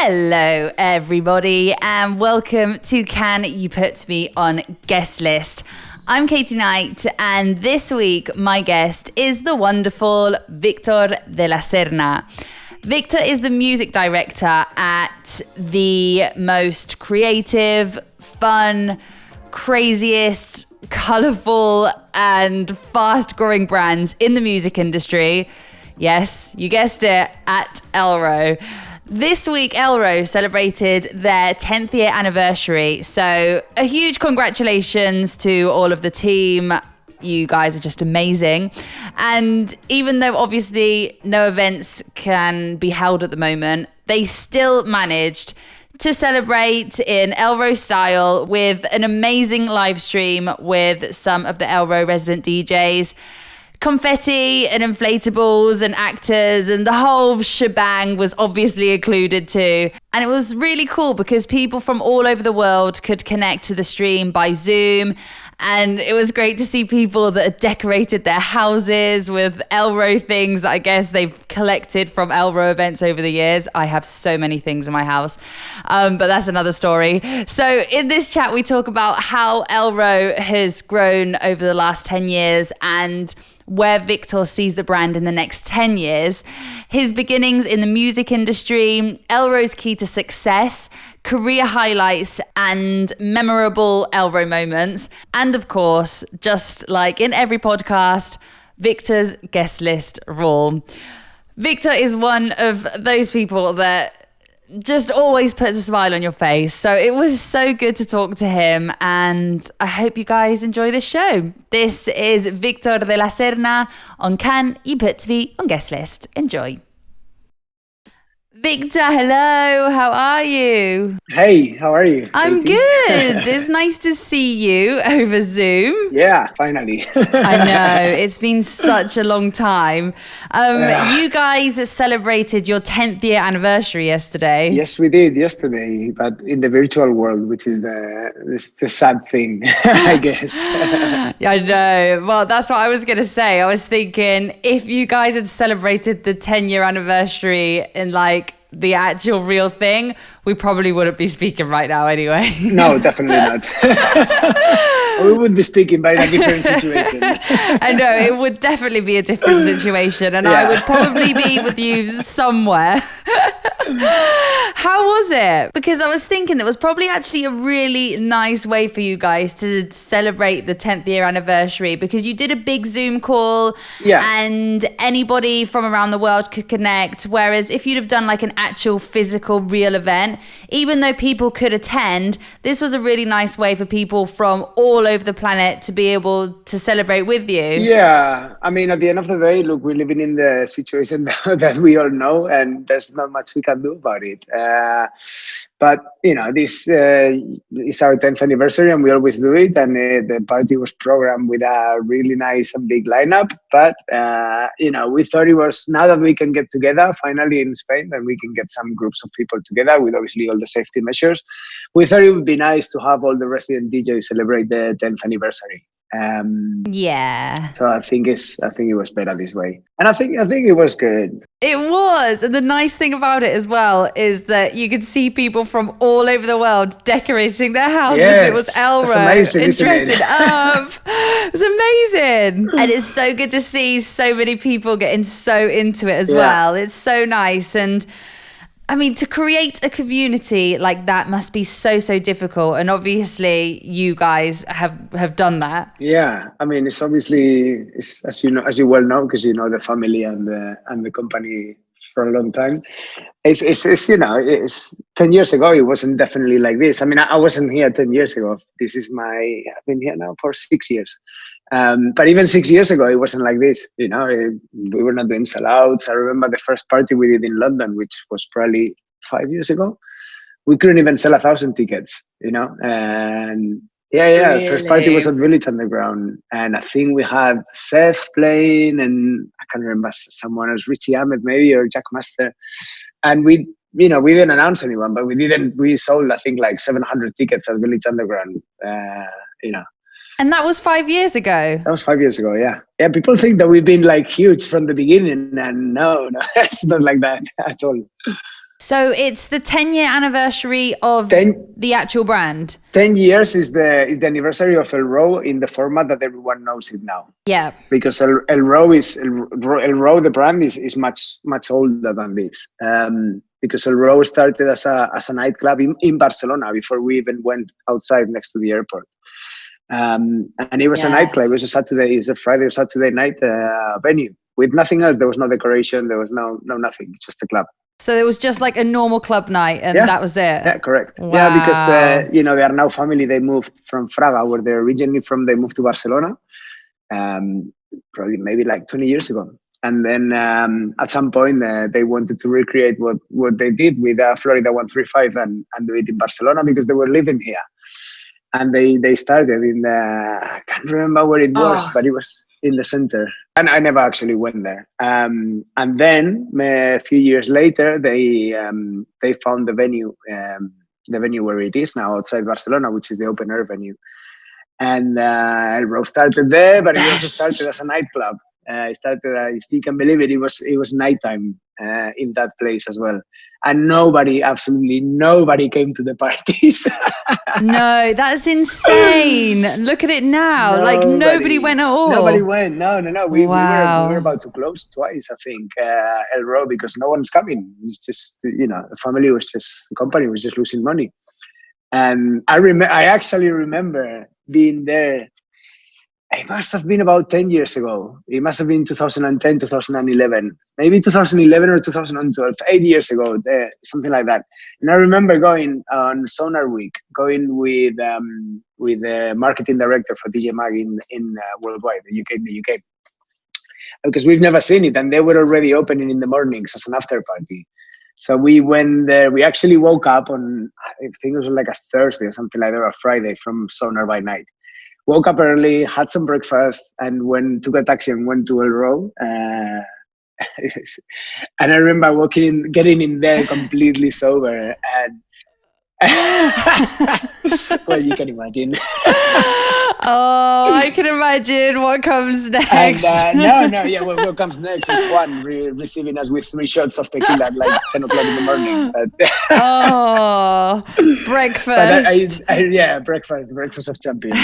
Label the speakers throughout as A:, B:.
A: Hello, everybody, and welcome to Can You Put Me on Guest List? I'm Katie Knight, and this week my guest is the wonderful Victor de la Serna. Victor is the music director at the most creative, fun, craziest, colourful, and fast-growing brands in the music industry. Yes, you guessed it, at elrow. This week, elrow celebrated their 10th year anniversary. So a huge congratulations to all of the team. You guys are just amazing. And even though obviously no events can be held at the moment, they still managed to celebrate in elrow style with an amazing live stream with some of the elrow resident DJs. Confetti and inflatables and actors and the whole shebang was obviously included too. And it was really cool because people from all over the world could connect to the stream by Zoom. And it was great to see people that had decorated their houses with elrow things that I guess they've collected from elrow events over the years. I have so many things in my house, but that's another story. So in this chat, we talk about how elrow has grown over the last 10 years and where Victor sees the brand in the next 10 years, his beginnings in the music industry, elrow's key to success, career highlights and memorable elrow moments, and of course, just like in every podcast, Victor's guest list rule. Victor is one of those people that just always puts a smile on your face. So it was so good to talk to him, and I hope you guys enjoy this show. This is Victor de la Serna on Can You Put Me on Guest List. Enjoy. Victor, hello. How are you?
B: Hey, how are you?
A: I'm good. It's nice to see you over Zoom.
B: Yeah, finally.
A: I know. It's been such a long time. You guys celebrated your 10th year anniversary yesterday.
B: Yes, we did yesterday, but in the virtual world, which is the sad thing, I guess.
A: Yeah, I know. Well, that's what I was going to say. I was thinking if you guys had celebrated the 10-year anniversary in like the actual real thing, we probably wouldn't be speaking right now anyway.
B: No, definitely not. We would be speaking, but in a different situation.
A: I know, it would definitely be a different situation, and I would probably be with you somewhere. How was it? Because I was thinking it was probably actually a really nice way for you guys to celebrate the 10th year anniversary, because you did a big Zoom call and anybody from around the world could connect. Whereas if you'd have done like an actual physical real event, even though people could attend, this was a really nice way for people from all over the planet to be able to celebrate with you.
B: Yeah, I mean, at the end of the day, look, we're living in the situation that we all know, and there's not much we can do about it. But, you know, this is our 10th anniversary and we always do it. And the party was programmed with a really nice and big lineup. But, you know, we thought it was, now that we can get together finally in Spain and we can get some groups of people together with obviously all the safety measures, we thought it would be nice to have all the resident DJs celebrate the 10th anniversary. So I think it was better this way, and I think it was good.
A: It was, and the nice thing about it as well is that you could see people from all over the world decorating their houses. It was elrow and dressing up. It was amazing, and it's so good to see so many people getting so into it as well. It's so nice. And I mean, to create a community like that must be so difficult, and obviously you guys have done that.
B: Yeah, I mean, it's obviously, as you well know, because you know the family and the company for a long time. It's 10 years ago. It wasn't definitely like this. I mean, I wasn't here 10 years ago. I've been here now for 6 years. But even 6 years ago, it wasn't like this. You know, we were not doing sellouts. I remember the first party we did in London, which was probably 5 years ago. We couldn't even sell 1,000 tickets, you know. And the first party was at Village Underground. And I think we had Seth playing, and I can't remember someone else, Richie Ahmed maybe, or Jack Master. And we didn't announce anyone, but we sold, I think, like 700 tickets at Village Underground, you know.
A: And that was 5 years ago.
B: That was 5 years ago, yeah. Yeah, people think that we've been like huge from the beginning, and no, it's not like that at all.
A: So it's the 10-year anniversary of
B: 10,
A: the actual brand.
B: 10 years is the anniversary of elrow in the format that everyone knows it now.
A: Yeah.
B: Because elrow the brand is much older than this. Because elrow started as a nightclub in Barcelona before we even went outside next to the airport. And it was a nightclub. It was a Friday or Saturday night venue with nothing else. There was no decoration. There was no nothing. Just a club.
A: So it was just like a normal club night, and that was it.
B: Yeah, correct.
A: Wow.
B: Yeah, because the Arnau family, they moved from Fraga, where they're originally from. They moved to Barcelona, probably maybe like 20 years ago. And then at some point, they wanted to recreate what they did with Florida 135 and do it in Barcelona because they were living here. And they started in I can't remember where it was, but it was in the center. And I never actually went there. And then a few years later, they found the venue where it is now outside Barcelona, which is the open air venue. And elrow started there, but it also started as a nightclub. It started, if you can believe it, it was nighttime in that place as well. And absolutely nobody came to the parties.
A: No, that's insane. Look at it now. Like nobody went at all.
B: Nobody went. No. We were about to close twice, I think, elrow, because no one's coming. It's just, the company was just losing money. And I actually remember being there. It must have been about 10 years ago. It must have been 2010, 2011, maybe 2011 or 2012, 8 years ago, something like that. And I remember going on Sonar Week, going with the marketing director for DJ Mag in worldwide, the UK, because we've never seen it, and they were already opening in the mornings as an after party. So we went there. We actually woke up on, I think it was like a Thursday or something like that, or a Friday from Sonar by night. Woke up early, had some breakfast, and took a taxi and went to elrow. And I remember getting in there completely sober, and well, you can imagine.
A: Oh, I can imagine what comes next.
B: And, what comes next is Juan receiving us with 3 shots of tequila at like 10 o'clock in the morning.
A: Oh, breakfast.
B: Breakfast of champions.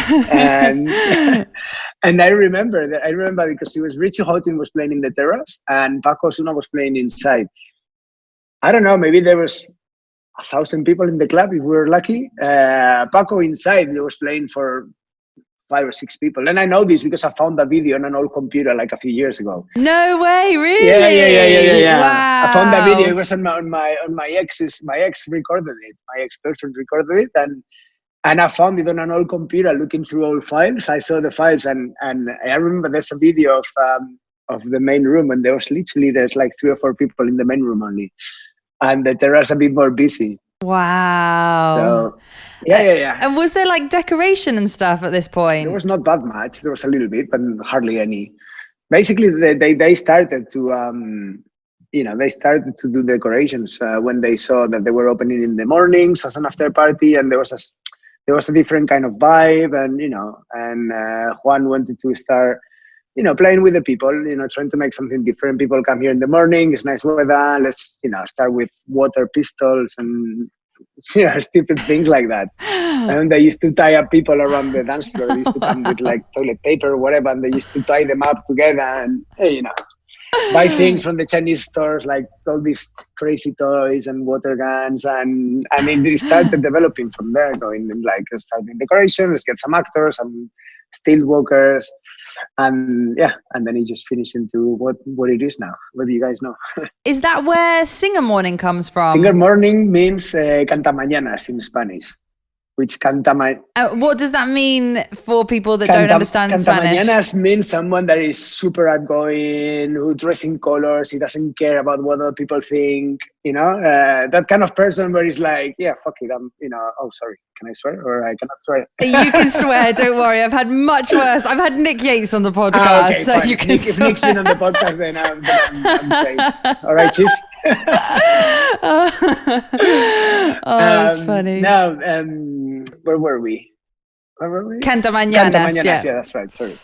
B: And I remember because it was Richie Houghton was playing in the terrace and Paco Osuna was playing inside. I don't know, maybe there was 1,000 people in the club if we were lucky. Paco inside, he was playing for 5 or 6 people. And I know this because I found a video on an old computer like a few years ago.
A: No way, really?
B: Yeah.
A: Wow.
B: I found that video. It was on my ex's. My ex recorded it. My ex-girlfriend recorded it, and I found it on an old computer looking through old files. I saw the files, and I remember there's a video of the main room, and there's like 3 or 4 people in the main room only, and the terrace a bit more busy.
A: Wow.
B: So, yeah.
A: And was there like decoration and stuff at this point?
B: There was not that much. There was a little bit, but hardly any. Basically, they started to they started to do decorations when they saw that they were opening in the mornings as an after party, and there was a different kind of vibe, and Juan wanted to start playing with the people, trying to make something different. People come here in the morning, it's nice weather, let's, start with water pistols and, stupid things like that. And they used to tie up people around the dance floor. They used to come with like toilet paper or whatever, and they used to tie them up together and, buy things from the Chinese stores, like all these crazy toys and water guns. And it started developing from there, going like starting decoration, let's get some actors, some still walkers. And then it just finished into what it is now. What do you guys know?
A: Is that where Singer Morning comes from?
B: Singer Morning means cantamañanas in Spanish, which
A: what does that mean for people that don't understand Spanish?
B: Cantamañanas means someone that is super outgoing, who dresses in colors, he doesn't care about what other people think, that kind of person where he's like, yeah, fuck it, oh, sorry, can I swear? Or I cannot swear.
A: You can swear, don't worry. I've had much worse. I've had Nick Yates on the podcast,
B: okay,
A: so
B: fine.
A: You can swear.
B: If Nick's been on the podcast, then I'm safe. All right, Chief.
A: That's funny.
B: Now, where were we?
A: Cantamañanas,
B: yeah, that's right. Sorry.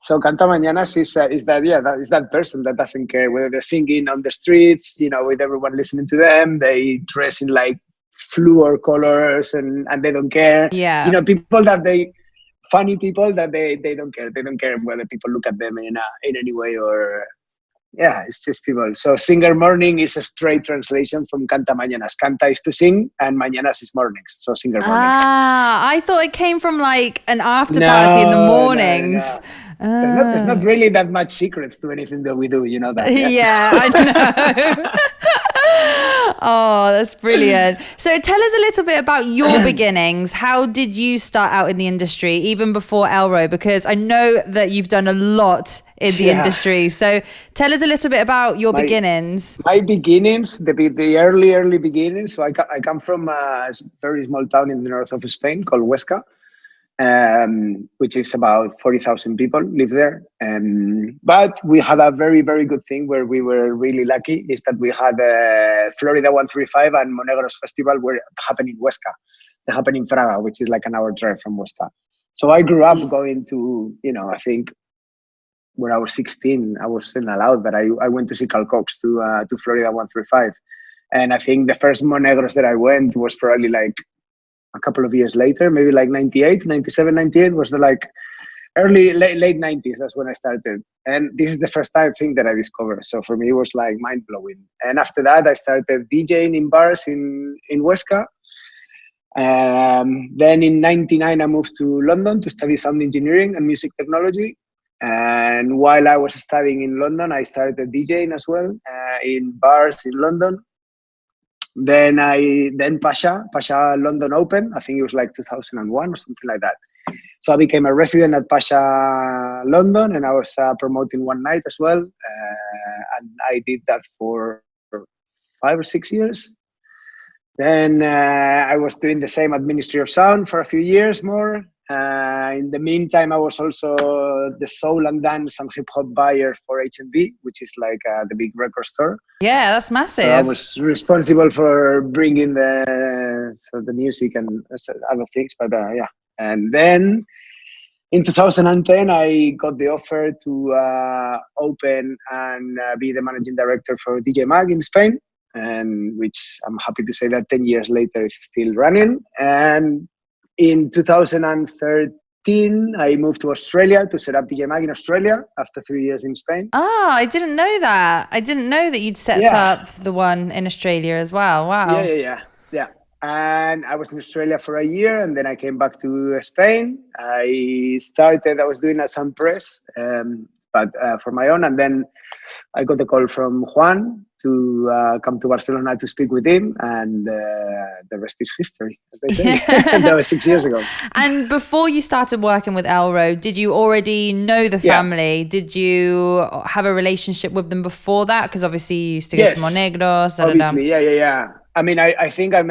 B: So Canta Mañanas is that, yeah, that is that person that doesn't care whether they're singing on the streets, with everyone listening to them. They dress in like fluor colors and they don't care.
A: Yeah.
B: People that funny people that they don't care. They don't care whether people look at them in any way or. Yeah, it's just people. So Singer Morning is a straight translation from Canta Mañanas. Canta is to sing and Mañanas is mornings. So Singer Morning.
A: I thought it came from like an after party in the
B: No,
A: mornings.
B: no. There's not really that much secrets to anything that we do, you know that.
A: Yeah, I know. Oh, that's brilliant. So tell us a little bit about your beginnings. How did you start out in the industry, even before elrow? Because I know that you've done a lot in the industry. So tell us a little bit about your beginnings.
B: My beginnings, the early beginnings. So I come from a very small town in the north of Spain called Huesca. Which is about 40,000 people live there. But we had a very, very good thing where we were really lucky is that we had Florida 135 and Monegros Festival were happening in Huesca. They happen in Fraga, which is like an hour drive from Huesca. So I grew up going to, I think when I was 16, I wasn't allowed, but I went to see Carl Cox to Florida 135. And I think the first Monegros that I went was probably like a couple of years later, maybe like 98, 97, 98 was the like late 90s. That's when I started. And this is the first time thing that I discovered. So for me, it was like mind blowing. And after that, I started DJing in bars in Huesca. Then in 99, I moved to London to study sound engineering and music technology. And while I was studying in London, I started DJing as well in bars in London. Then Pasha London Open, I think it was like 2001 or something like that. So I became a resident at Pasha London and I was promoting one night as well. And I did that for 5 or 6 years. Then I was doing the same at Ministry of Sound for a few years more. In the meantime, I was also the soul and dance and hip hop buyer for HMV, which is like the big record store.
A: Yeah, that's massive.
B: So I was responsible for bringing the music and other things, but yeah. And then in 2010, I got the offer to open and be the managing director for DJ Mag in Spain, and which I'm happy to say that 10 years later is still running. And in 2013, I moved to Australia to set up DJ Mag in Australia after 3 years in Spain.
A: Oh, I didn't know that. I didn't know that you'd set up the one in Australia as well. Wow.
B: Yeah. And I was in Australia for a year and then I came back to Spain. I was doing some press, but for my own. And then I got a call from Juan to come to Barcelona to speak with him, and the rest is history, as they say. That was 6 years ago.
A: And before you started working with elrow, did you already know the family? Did you have a relationship with them before that? Because obviously you used to go to Monegros.
B: Obviously, yeah. I mean, I think I've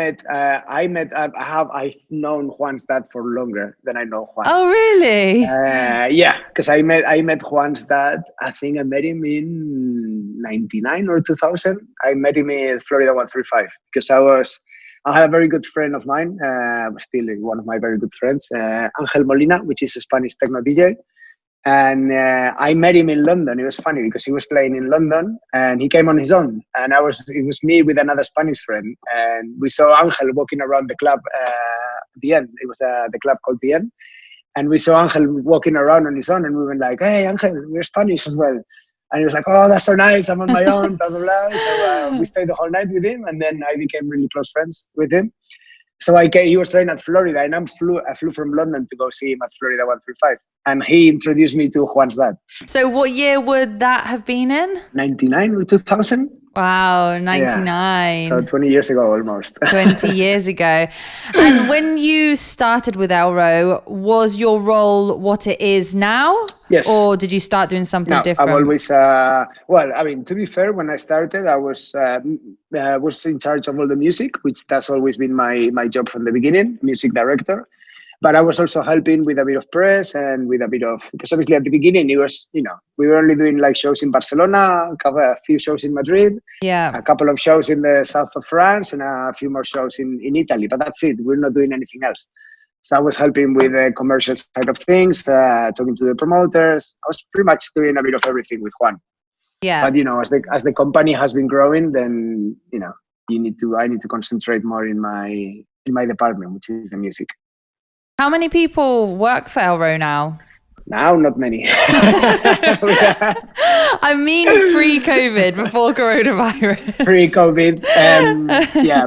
B: known Juan's dad for longer than I know Juan.
A: Oh, really?
B: Yeah, because I met Juan's dad. I think I met him in 99 or 2000. I met him in Florida 135 because I had a very good friend of mine, still one of my very good friends, Angel Molina, which is a Spanish techno DJ. And I met him in London. It was funny because he was playing in London and he came on his own. And it was me with another Spanish friend. And we saw Angel walking around the club at the end. It was the club called the end. And we saw Angel walking around on his own. And we were like, hey, Angel, we're Spanish as well. And he was like, oh, that's so nice. I'm on my own, blah, blah, blah. So we stayed the whole night with him. And then I became really close friends with him. So he was playing at Florida, and I flew from London to go see him at Florida 135. And he introduced me to Juan's dad.
A: So what year would that have been in?
B: 99 or 2000.
A: Wow, 99.
B: Yeah. So 20 years ago almost.
A: 20 years ago. And when you started with elrow, was your role what it is now?
B: Yes.
A: Or did you start doing something different?
B: I've always, to be fair, when I started, I was in charge of all the music, which that's always been my job from the beginning, music director. But I was also helping with a bit of press and with a bit of, because obviously at the beginning it was, we were only doing like shows in Barcelona, a few shows in Madrid, a couple of shows in the south of France and a few more shows in Italy, but that's it. We're not doing anything else. So I was helping with the commercial side of things, talking to the promoters. I was pretty much doing a bit of everything with Juan.
A: Yeah.
B: But as the company has been growing, then I need to concentrate more in my department, which is the music.
A: How many people work for Elrow now?
B: Now, not many.
A: I mean, pre-COVID, before coronavirus.
B: Pre-COVID,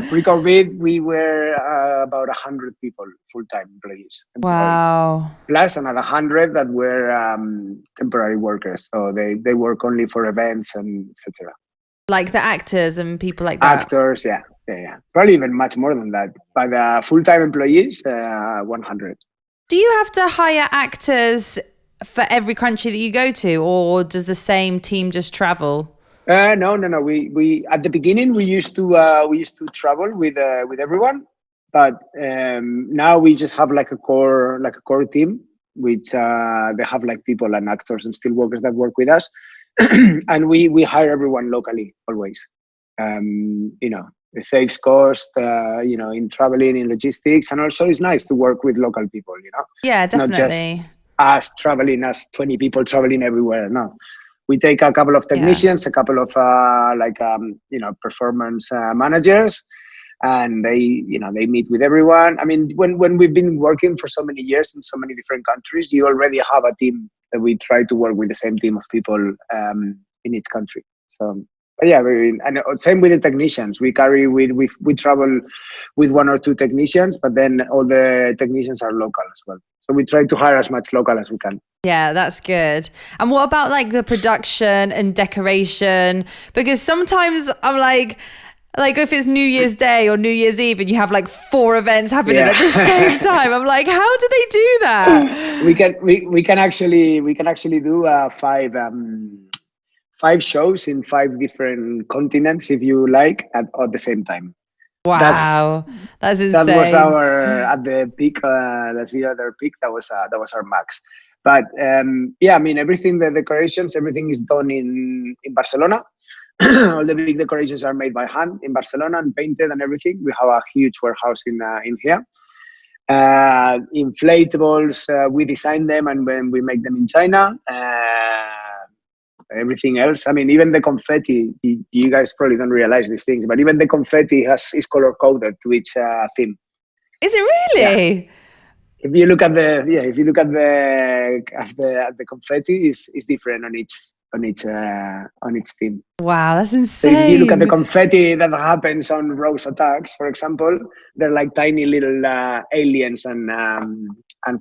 B: pre-COVID, we were about 100 people, full-time employees.
A: Wow.
B: Plus another 100 that were temporary workers. So they work only for events and etc.
A: Like the actors and people like that?
B: Actors, yeah. Probably even much more than that. But full-time employees, 100.
A: Do you have to hire actors for every country that you go to, or does the same team just travel?
B: No. We at the beginning we used to travel with everyone, but now we just have like a core team, which they have like people and actors and still workers that work with us, and we hire everyone locally always. It saves cost, in traveling, in logistics, and also it's nice to work with local people.
A: Yeah, definitely.
B: Not just us traveling as 20 people traveling everywhere. No, we take a couple of technicians, a couple of performance managers, and they meet with everyone. I mean, when we've been working for so many years in so many different countries, you already have a team that we try to work with the same team of people in each country. So. But yeah, and same with the technicians. We travel with one or two technicians, but then all the technicians are local as well. So we try to hire as much local as we can.
A: Yeah, that's good. And what about like the production and decoration? Because sometimes I'm like if it's New Year's Day or New Year's Eve and you have like 4 events happening at the same time, I'm like, how do they do that?
B: We can actually do 5 shows in 5 different continents, if you like, at the same time.
A: Wow, that's insane.
B: That was our at the peak. That's the other peak. That was our max. But I mean, everything, the decorations, everything is done in Barcelona. All the big decorations are made by hand in Barcelona and painted and everything. We have a huge warehouse in here. Inflatables, we design them and when we make them in China. Everything else, I mean, even the confetti, you guys probably don't realize these things, but even the confetti is color coded to each theme.
A: Is it really?
B: Yeah. If you look at the confetti, is different on each theme.
A: Wow, that's insane.
B: So if you look at the confetti that happens on Rose Attacks, for example, they're like tiny little aliens and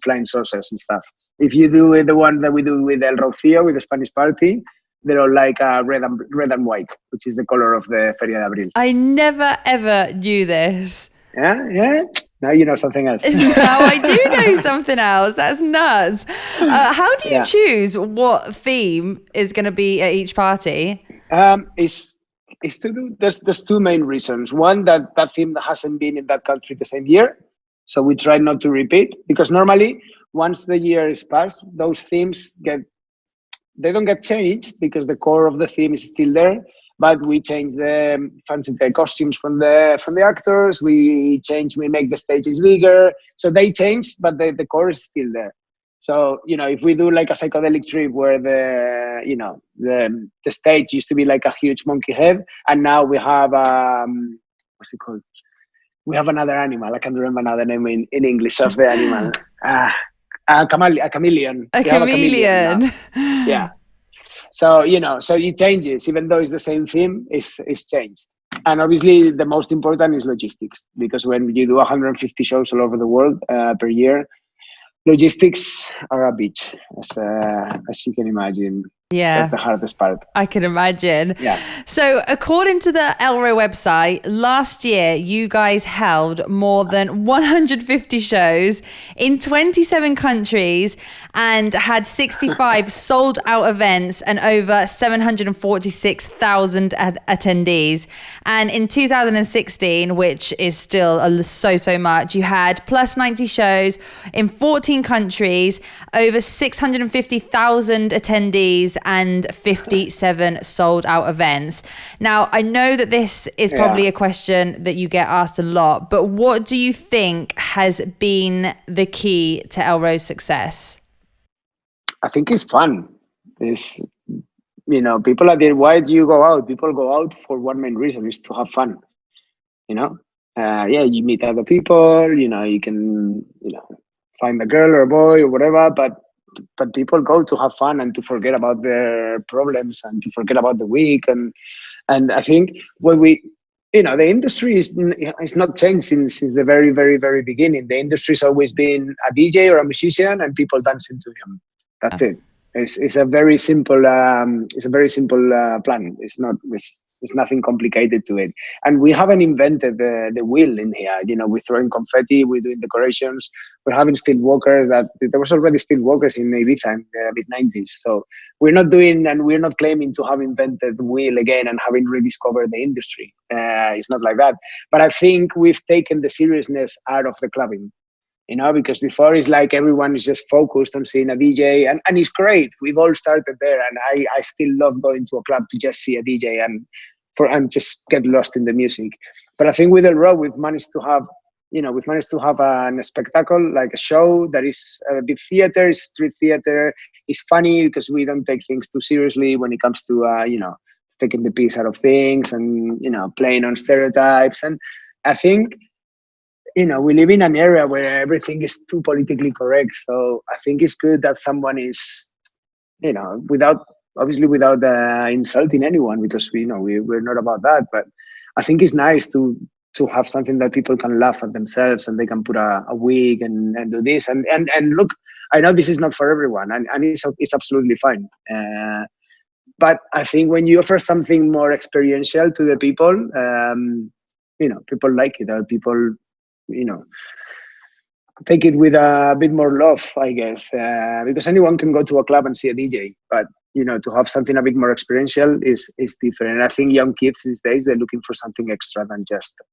B: flying saucers and stuff. If you do the one that we do with El Rocío, with the Spanish party, they're all like red and white, which is the color of the Feria de Abril.
A: I never ever knew this.
B: Yeah. Now you know something else.
A: Now I do know something else. That's nuts. How do you choose what theme is going to be at each party?
B: There's 2 main reasons. One, that theme hasn't been in that country the same year, so we try not to repeat, because normally once the year is passed, those themes don't get changed because the core of the theme is still there. But we change the costumes from the actors. We make the stages bigger, so they change, but the core is still there. So if we do like a psychedelic trip where the stage used to be like a huge monkey head, and now we have what's it called? We have another animal. I can't remember another name in English of the animal. A chameleon.
A: A chameleon.
B: Yeah. So so it changes, even though it's the same theme, it's changed. And obviously, the most important is logistics, because when you do 150 shows all over the world per year, logistics are a bitch, as you can imagine.
A: Yeah,
B: that's the hardest part.
A: I can imagine.
B: Yeah.
A: So according to the Elrow website, last year you guys held more than 150 shows in 27 countries and had 65 sold out events and over 746,000 attendees. And in 2016, which is still so much, you had plus 90 shows in 14 countries, over 650,000 attendees, 157 sold out events. Now, I know that this is probably a question that you get asked a lot, but what do you think has been the key to Elrow's success?
B: I think it's fun. It's, people are there. Why do you go out? People go out for one main reason, is to have fun. You meet other people. You can, find a girl or a boy or whatever. But people go to have fun and to forget about their problems and to forget about the week. And I think when the industry is not changed since the very, very, very beginning. The industry's always been a DJ or a musician and people dancing to him. That's it. It's a very simple plan. It's nothing complicated to it. And we haven't invented the wheel in here. We're throwing confetti, we're doing decorations, we're having steel walkers. There was already steel walkers in Ibiza in the mid-90s. So we're not claiming to have invented the wheel again and having rediscovered the industry. It's not like that. But I think we've taken the seriousness out of the clubbing. Because before it's like everyone is just focused on seeing a DJ, and it's great. We've all started there, and I still love going to a club to just see a DJ and just get lost in the music. But I think with elrow, we've managed to have a spectacle, like a show that is a bit theater, street theater. It's funny because we don't take things too seriously when it comes to taking the piece out of things and playing on stereotypes. And I think we live in an era where everything is too politically correct. So I think it's good that someone is, without insulting anyone, because we're not about that. But I think it's nice to have something that people can laugh at themselves and they can put a wig and do this. And look, I know this is not for everyone, and it's absolutely fine. But I think when you offer something more experiential to the people, people like it, or people take it with a bit more love, I guess, because anyone can go to a club and see a DJ, but to have something a bit more experiential is different. And I think young kids these days, they're looking for something extra than just a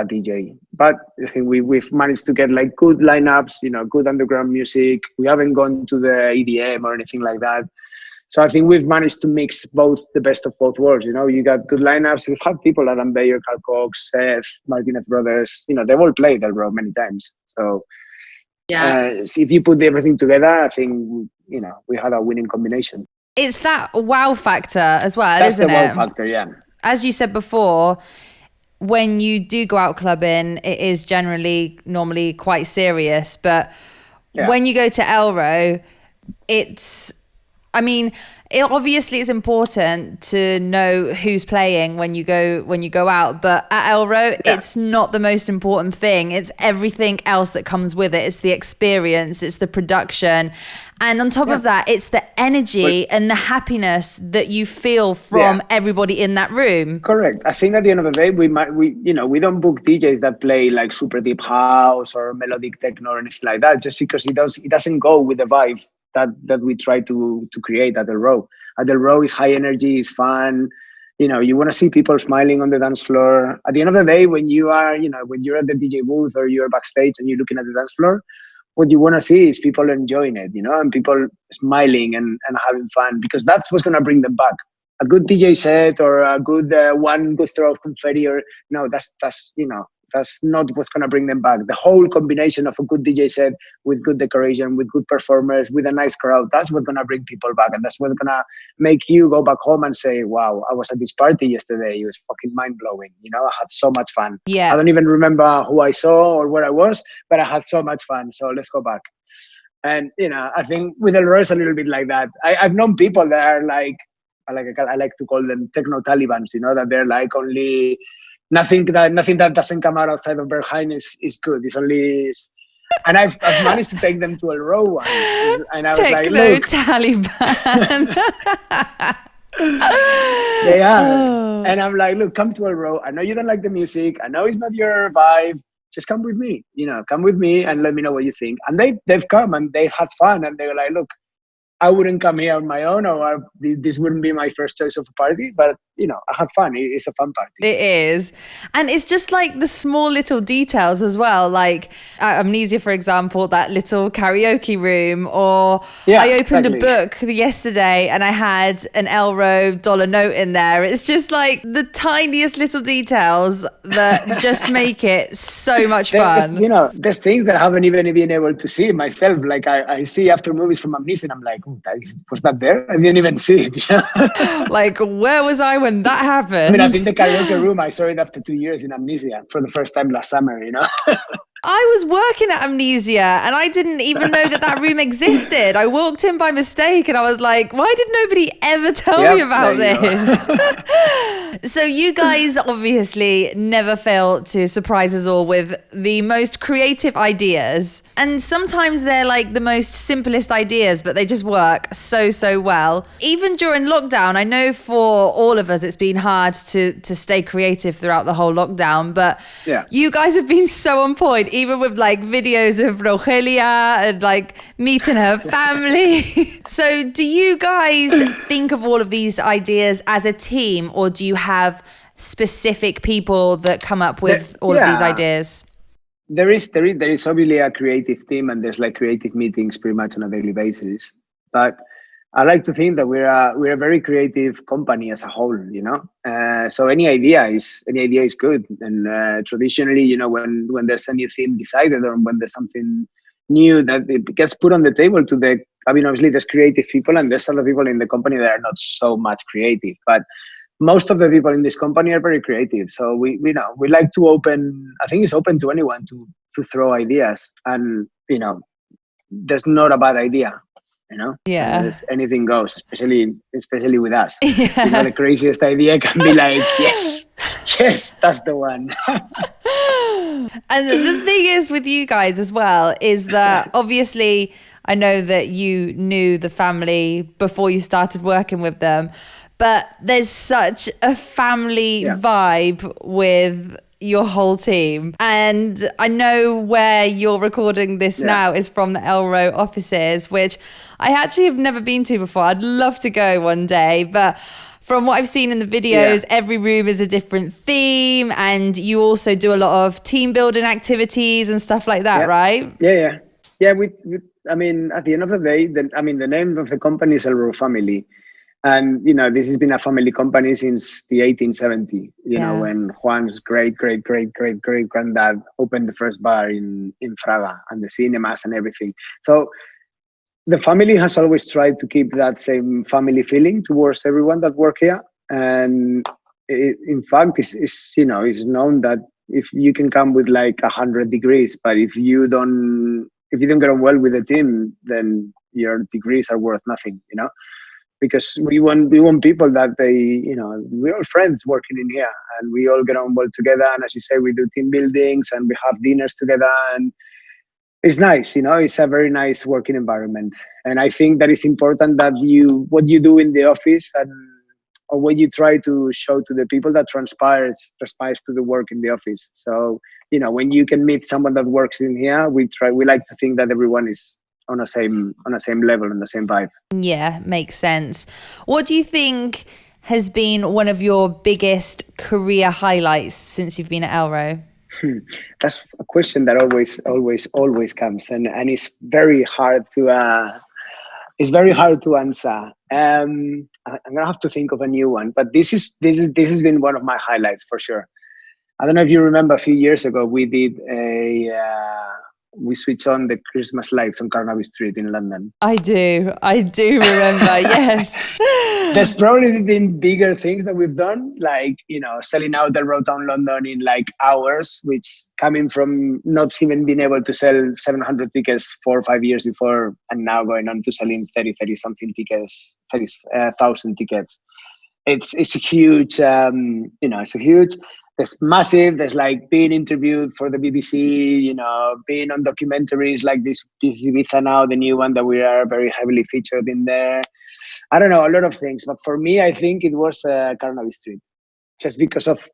B: DJ. But I think we've managed to get like good lineups, good underground music. We haven't gone to the EDM or anything like that. So I think we've managed to mix the best of both worlds. You got good lineups. We've had people, Adam Bayer, Carl Cox, Seth, Martinez Brothers. They've all played elrow many times. So if you put everything together, I think we had a winning combination.
A: It's that wow factor as well,
B: That's
A: isn't it?
B: That's the wow factor, yeah.
A: As you said before, when you do go out clubbing, it is normally quite serious. But when you go to elrow, it obviously is important to know who's playing when you go out, but at elrow, it's not the most important thing. It's everything else that comes with it. It's the experience, it's the production, and on top of that, it's the energy and the happiness that you feel from everybody in that room.
B: Correct. I think at the end of the day, we don't book DJs that play like super deep house or melodic techno or anything like that, just because it doesn't go with the vibe that we try to create at elrow. At elrow is high energy, is fun. You want to see people smiling on the dance floor. At the end of the day, when you're at the DJ booth or you're backstage and you're looking at the dance floor, what you want to see is people enjoying it, and people smiling and having fun, because that's what's going to bring them back. A good DJ set or a good one good throw of confetti, that's not what's going to bring them back. The whole combination of a good DJ set with good decoration, with good performers, with a nice crowd, that's what's going to bring people back. And that's what's going to make you go back home and say, wow, I was at this party yesterday. It was fucking mind-blowing. I had so much fun.
A: Yeah.
B: I don't even remember who I saw or where I was, but I had so much fun. So let's go back. And, I think with elrow it's a little bit like that. I've known people that are like, I like to call them techno Talibans, that they're like only... Nothing that doesn't come out outside of Berghain is good. It's only, and I've managed to take them to elrow once, and I was like, look,
A: Taliban.
B: They are, and I'm like, look, come to elrow. I know you don't like the music. I know it's not your vibe. Just come with me. Come with me and let me know what you think. And they've come and they had fun, and they were like, look, I wouldn't come here on my own, or this wouldn't be my first choice of a party. But I have fun. It's a fun party.
A: It is. And it's just like the small little details as well. Like at Amnesia, for example, that little karaoke room, or I opened a book yesterday and I had an elrow dollar note in there. It's just like the tiniest little details that just make it so much fun.
B: There's things that I haven't even been able to see myself. Like I see after movies from Amnesia and I'm like, was that there? I didn't even see it.
A: Like, where was I when that happened?
B: I mean, I think the karaoke room, I saw it after 2 years in Amnesia for the first time last summer,
A: I was working at Amnesia and I didn't even know that room existed. I walked in by mistake and I was like, why did nobody ever tell me about this? So you guys obviously never fail to surprise us all with the most creative ideas. And sometimes they're like the most simplest ideas, but they just work so well. Even during lockdown, I know for all of us, it's been hard to stay creative throughout the whole lockdown, but you guys have been so on point. Even with like videos of Rogelia and like meeting her family. So do you guys think of all of these ideas as a team, or do you have specific people that come up with all of these ideas?
B: There is obviously a creative team, and there's like creative meetings pretty much on a daily basis. But I like to think that we're a very creative company as a whole, So any idea is good. And traditionally, when there's a new theme decided, or when there's something new that it gets put on the table obviously there's creative people, and there's other people in the company that are not so much creative. But most of the people in this company are very creative. So we like to open. I think it's open to anyone to throw ideas, and there's not a bad idea. Anything goes, especially with us. The craziest idea can be like, yes, that's the one.
A: And the thing is with you guys as well is that obviously I know that you knew the family before you started working with them, but there's such a family vibe with your whole team. And I know where you're recording this now is from the elrow offices, which I actually have never been to before. I'd love to go one day, but from what I've seen in the videos, every room is a different theme, and you also do a lot of team building activities and stuff like that, right?
B: Yeah. I mean, at the end of the day, the name of the company is Elrow Family. And, this has been a family company since the 1870, when Juan's great granddad opened the first bar in Fraga, and the cinemas and everything. So the family has always tried to keep that same family feeling towards everyone that work here. And in fact, it's known that if you can come with like 100 degrees, but if you don't get on well with the team, then your degrees are worth nothing, because we want people that we're all friends working in here, and we all get on well together. And as you say, we do team buildings and we have dinners together, and it's nice, it's a very nice working environment. And I think that it's important that what you do in the office or what you try to show to the people, that transpires to the work in the office. So, when you can meet someone that works in here, we like to think that everyone is on the same level and the same vibe.
A: Yeah, makes sense. What do you think has been one of your biggest career highlights since you've been at elrow?
B: That's a question that always comes, and it's very hard to answer. I'm gonna have to think of a new one, but this has been one of my highlights for sure. I don't know if you remember, a few years ago we did we switched on the Christmas lights on Carnaby Street in London.
A: I do remember. Yes.
B: There's probably been bigger things that we've done, like, selling out the Road Town London in like hours, which coming from not even being able to sell 700 tickets 4 or 5 years before, and now going on to selling 30 something tickets, 30,000 tickets. It's a huge, it's a huge. There's massive. There's like being interviewed for the BBC, being on documentaries like this Ibiza now, the new one that we are very heavily featured in there. I don't know, a lot of things. But for me, I think it was Carnaby Street, just because of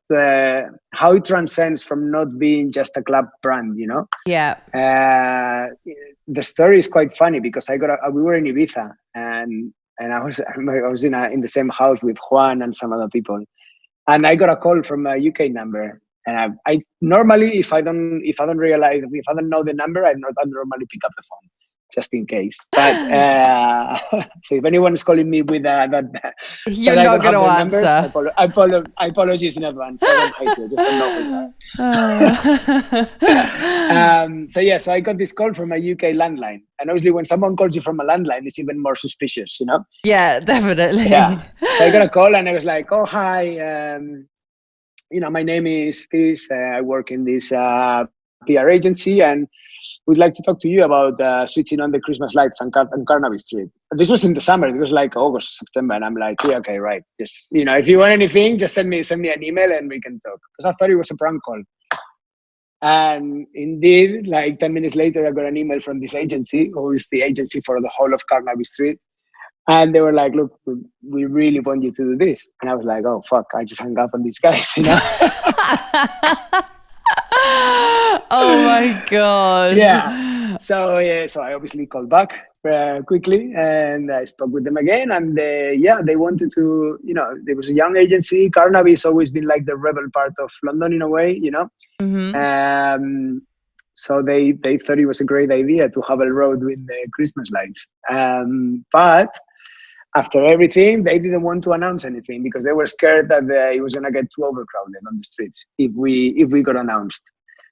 B: how it transcends from not being just a club brand,
A: Yeah.
B: The story is quite funny because we were in Ibiza, and I was in the same house with Juan and some other people, and I got a call from a UK number. And I normally, if I don't realize, if I don't know the number, I normally pick up the phone just in case. But so if anyone is calling me with
A: You're
B: that I
A: not
B: don't
A: going
B: have
A: to
B: the numbers,
A: answer.
B: I apologize in advance. I don't hate you, I just don't know who you are. So yeah, so I got this call from a UK landline, and obviously when someone calls you from a landline, it's even more suspicious, you know?
A: Yeah, definitely.
B: Yeah. So I got a call, and I was like, "Oh, hi. My name is this. I work in this PR agency, and we'd like to talk to you about switching on the Christmas lights on Carnaby Street." And this was in the summer. It was like August, September, and I'm like, "Yeah, okay, right. Just if you want anything, just send me an email, and we can talk." Because I thought it was a prank call. And indeed, like 10 minutes later, I got an email from this agency, who is the agency for the whole of Carnaby Street. And they were like, "Look, we really want you to do this." And I was like, "Oh, fuck, I just hung up on these guys, you know?"
A: Oh my God.
B: Yeah. So I obviously called back quickly, and I spoke with them again. And they wanted to, there was a young agency. Carnaby has always been like the rebel part of London in a way, you know? So they thought it was a great idea to have a road with the Christmas lights. But after everything, they didn't want to announce anything because they were scared that it was going to get too overcrowded on the streets if we got announced.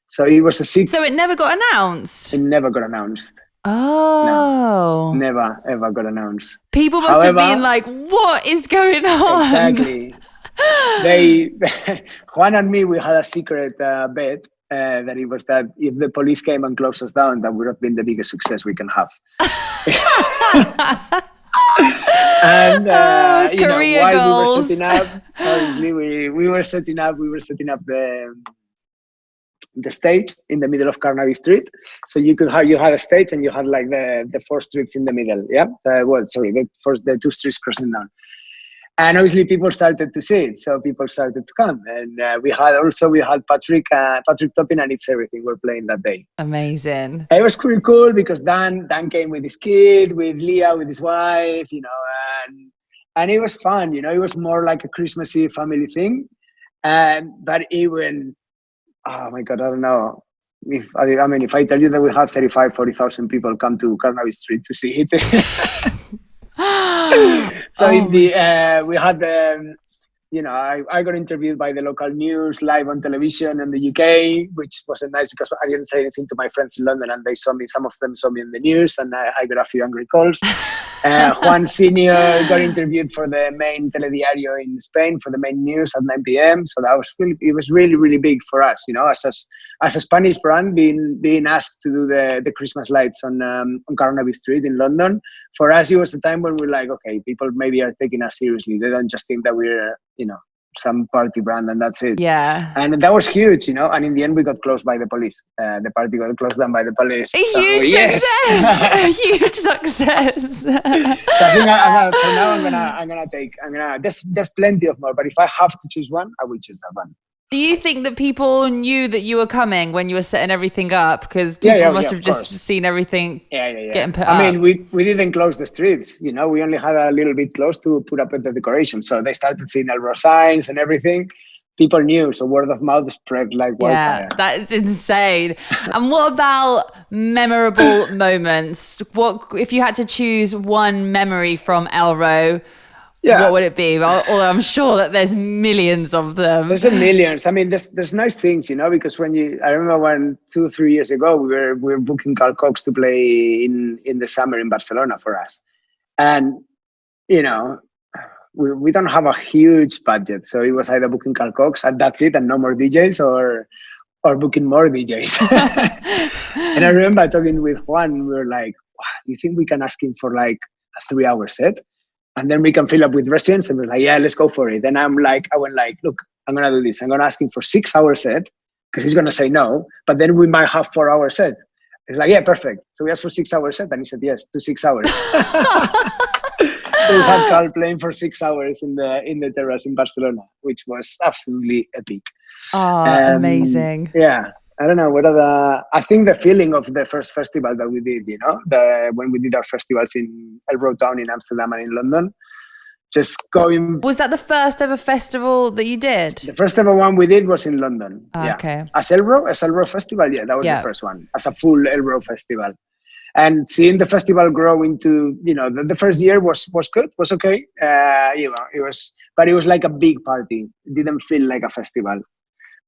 B: So it was a secret.
A: So it never got announced?
B: It never got announced.
A: Oh.
B: No, never, ever got announced.
A: People must have been like, what is going on?
B: Exactly. Juan and me, we had a secret bet that it was that if the police came and closed us down, that would have been the biggest success we can have. And
A: career
B: while
A: goals.
B: we were setting up, obviously we were setting up the stage in the middle of Carnaby Street. So you had a stage, and you had like the four streets in the middle. Yeah, the two streets crossing down. And obviously people started to see it, so people started to come. And we had Patrick Toppin and It's Everything were playing that day.
A: Amazing.
B: It was pretty cool because Dan came with his kid, with Leah, with his wife, and it was fun. It was more like a Christmassy family thing. But even, oh my God, I don't know. If I tell you that we had 40,000 people come to Carnaby Street to see it. So we had I got interviewed by the local news live on television in the UK, which wasn't nice because I didn't say anything to my friends in London, and some of them saw me in the news, and I got a few angry calls. Juan Senior got interviewed for the main telediario in Spain, for the main news at 9 p.m. So it was really, really big for us, as a Spanish brand being asked to do the Christmas lights on Carnaby Street in London. For us, it was a time when we're like, okay, people maybe are taking us seriously. They don't just think that we're, some party brand and that's it.
A: Yeah.
B: And that was huge, and in the end we got closed by the police. The party got closed down by the police.
A: Huge success. A huge success.
B: So I think for now there's plenty of more, but if I have to choose one, I will choose that one.
A: Do you think that people knew that you were coming when you were setting everything up? Because people must have just seen everything getting put up.
B: I mean, we didn't close the streets. We only had a little bit close to put up the decoration. So they started seeing elrow signs and everything. People knew, so word of mouth spread like wildfire.
A: Yeah, that's insane. And what about memorable moments? What if you had to choose one memory from elrow? What would it be? Although I'm sure that there's millions of them.
B: There's millions. I mean, there's nice things, because I remember when 2-3 years ago we were booking Carl Cox to play in the summer in Barcelona for us, and we don't have a huge budget, so it was either booking Carl Cox and that's it, and no more DJs, or booking more DJs. And I remember talking with Juan. We were like, wow, do you think we can ask him for like a 3-hour set? And then we can fill up with residents, and we're like, yeah, let's go for it. Then I went like, look, I'm going to do this. I'm going to ask him for 6-hour set because he's going to say no, but then we might have 4-hour set. He's like, yeah, perfect. So we asked for 6-hour set, and he said, yes, to 6 hours. So we had Carl playing for 6 hours in the terrace in Barcelona, which was absolutely epic.
A: Oh, amazing.
B: Yeah. I don't know what are I think the feeling of the first festival that we did, you know, when we did our festivals in Elrow Town in Amsterdam and in London, just going.
A: Was that the first ever festival that you did?
B: The first ever one we did was in London. Yeah.
A: Okay.
B: As Elrow Festival, yeah, that was the first one. As a full Elrow Festival. And seeing the festival grow into, you know, the first year was good, was okay. You know, but it was like a big party. It didn't feel like a festival.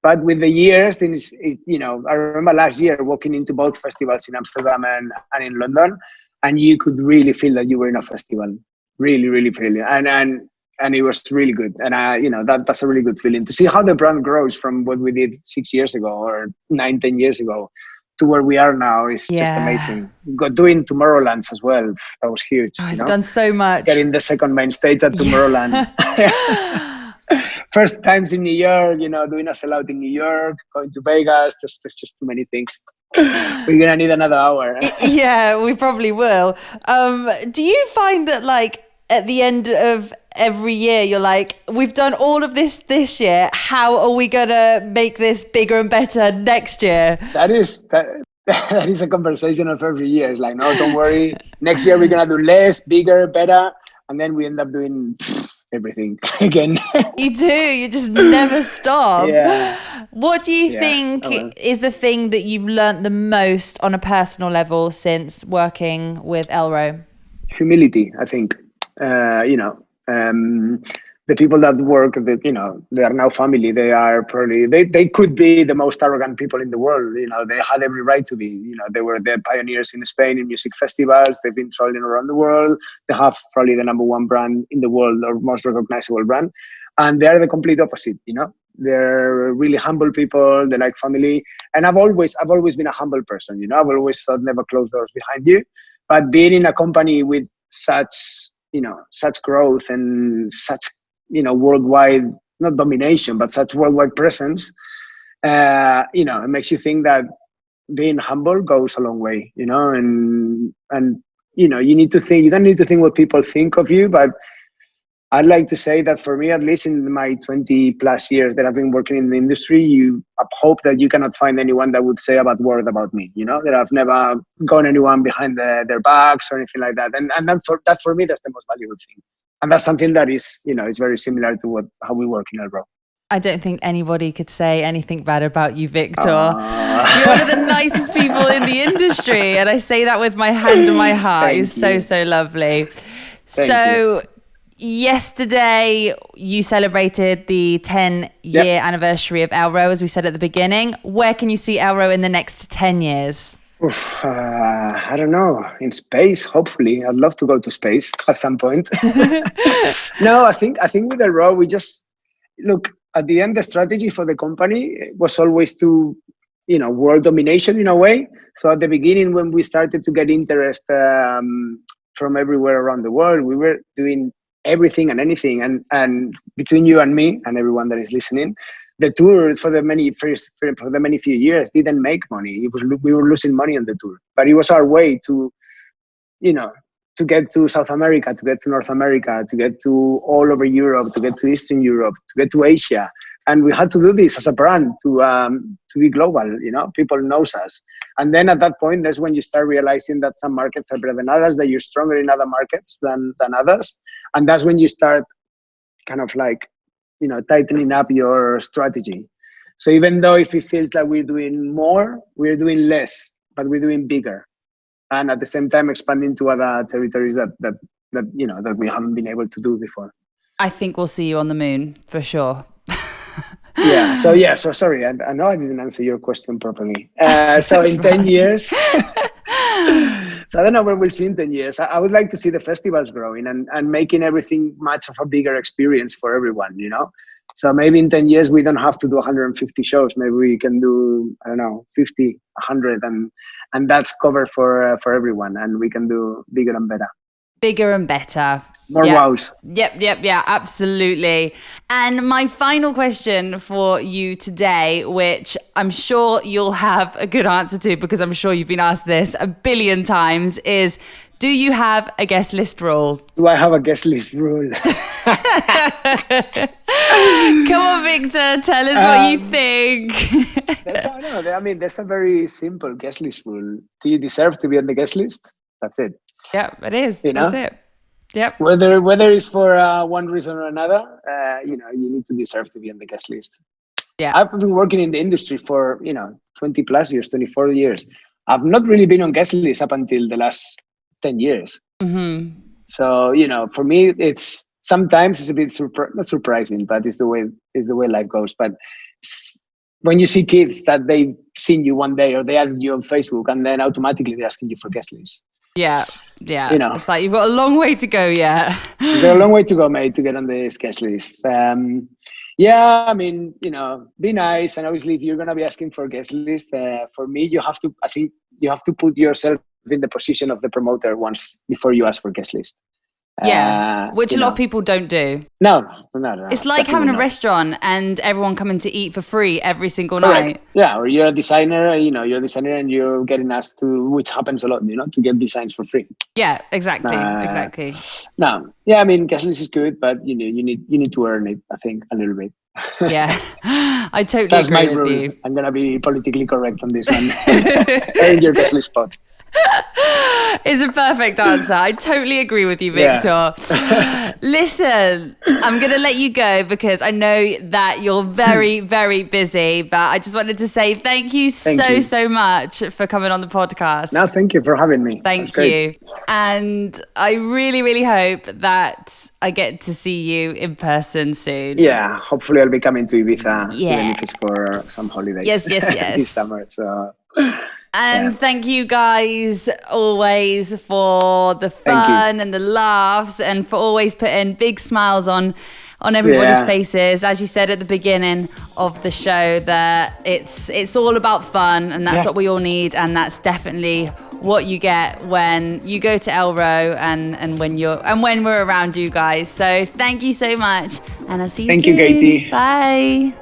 B: But with the years, things, you know, I remember last year walking into both festivals in Amsterdam and in London, and you could really feel that you were in a festival. Really, really feel it. And it was really good. And, you know, that's a really good feeling to see how the brand grows from what we did 6 years ago or 9-10 years ago to where we are now is just amazing. Doing Tomorrowlands as well. That was huge.
A: I've done so much.
B: Getting the second main stage at Tomorrowland. First times in New York, you know, doing a sellout in New York, going to Vegas. There's just too many things. We're gonna need another hour.
A: Yeah, we probably will. Do you find that, like, at the end of every year, you're like, we've done all of this year, how are we gonna make this bigger and better next year?
B: That is a conversation of every year. It's like, no, don't worry. Next year we're gonna do less, bigger, better, and then we end up doing everything again.
A: You do. You just never stop.
B: Yeah.
A: What do you think is the thing that you've learned the most on a personal level since working with Elrow?
B: Humility, I think. You know, the people that work, that, you know, they are now family. They are probably, they could be the most arrogant people in the world. You know, they had every right to be. You know, they were the pioneers in Spain in music festivals. They've been traveling around the world. They have probably the #1 brand in the world, or most recognizable brand. And they are the complete opposite. You know, they're really humble people. They like family. And I've always been a humble person. You know, I've always thought never close doors behind you. But being in a company with such growth and such, you know, worldwide, not domination, but such worldwide presence, you know, it makes you think that being humble goes a long way, you know, and you know, you don't need to think what people think of you, but I'd like to say that for me, at least in my 20 plus years that I've been working in the industry, I hope that you cannot find anyone that would say a bad word about me, you know, that I've never gone anyone behind their backs or anything like that. And that for me, that's the most valuable thing. And that's something that is, you know, is very similar to how we work in Elrow.
A: I don't think anybody could say anything bad about you, Victor. You're one of the nicest people in the industry. And I say that with my hand on my heart. It's so lovely.
B: Thank you.
A: Yesterday, you celebrated the 10-year anniversary of Elrow, as we said at the beginning. Where can you see Elrow in the next 10 years?
B: I don't know. In space, hopefully. I'd love to go to space at some point. No, I think with Elrow, we just look at the end. The strategy for the company was always to, you know, world domination in a way. So at the beginning, when we started to get interest from everywhere around the world, we were doing everything and anything, and between you and me and everyone that is listening, the tour for the many few years didn't make money. We were losing money on the tour, but it was our way to, you know, to get to South America, to get to North America, to get to all over Europe, to get to Eastern Europe, to get to Asia. And we had to do this as a brand to be global, you know, people knows us. And then at that point, that's when you start realizing that some markets are better than others, that you're stronger in other markets than others. And that's when you start kind of like, you know, tightening up your strategy. So even though if it feels like we're doing more, we're doing less, but we're doing bigger. And at the same time, expanding to other territories that you know, that we haven't been able to do before.
A: I think we'll see you on the moon for sure.
B: So sorry, I know I didn't answer your question properly. So in 10 years, so I don't know where we'll see in 10 years. I would like to see the festivals growing and making everything much of a bigger experience for everyone, you know? So maybe in 10 years, we don't have to do 150 shows. Maybe we can do, I don't know, 50, 100, and that's covered for everyone. And we can do bigger and better.
A: Bigger and better.
B: More wows.
A: Yep, absolutely. And my final question for you today, which I'm sure you'll have a good answer to because I'm sure you've been asked this a billion times, is Do you have a guest list rule?
B: Do I have a guest list rule?
A: Come on, Victor, tell us what you think.
B: There's a very simple guest list rule. Do you deserve to be on the guest list? That's it.
A: Yeah, it is. That's it. Yep.
B: Whether it's for one reason or another, you need to deserve to be on the guest list.
A: Yeah.
B: I've been working in the industry for 20 plus years, 24 years. I've not really been on guest lists up until the last 10 years.
A: Mm-hmm.
B: So for me, it's sometimes a bit not surprising, but it's the way life goes. But when you see kids that they've seen you one day or they add you on Facebook and then automatically they're asking you for guest lists.
A: Yeah. It's like you've got a long way to go yet.
B: You've got a long way to go, mate, to get on the guest list. Be nice. And obviously, if you're going to be asking for a guest list, for me, I think you have to put yourself in the position of the promoter once before you ask for guest list.
A: Yeah, which a lot of people don't do.
B: No.
A: It's like having a restaurant and everyone coming to eat for free every single
B: Correct.
A: night.
B: Yeah, or you're a designer, and you're getting asked to, which happens a lot, to get designs for free.
A: Yeah, exactly.
B: No, guest list is good, but you need to earn it, I think, a little bit.
A: Yeah, I totally
B: That's
A: agree
B: my
A: with
B: rule.
A: you.
B: I'm gonna be politically correct on this one. Earn your guest list spot.
A: It's a perfect answer. I totally agree with you, Victor. Yeah. Listen, I'm going to let you go because I know that you're very, very busy, but I just wanted to say thank you so much for coming on the podcast.
B: No, thank you for having me.
A: Thank you. And I really, really hope that I get to see you in person soon.
B: Yeah, hopefully I'll be coming to Ibiza, even if it's for some holidays.
A: Yes.
B: This summer, so...
A: And thank you guys always for the fun and the laughs and for always putting big smiles on everybody's faces. As you said at the beginning of the show, that it's all about fun and that's what we all need, and that's definitely what you get when you go to Elrow and when we're around you guys. So thank you so much, and I'll see you soon.
B: Thank you, Katie.
A: Bye.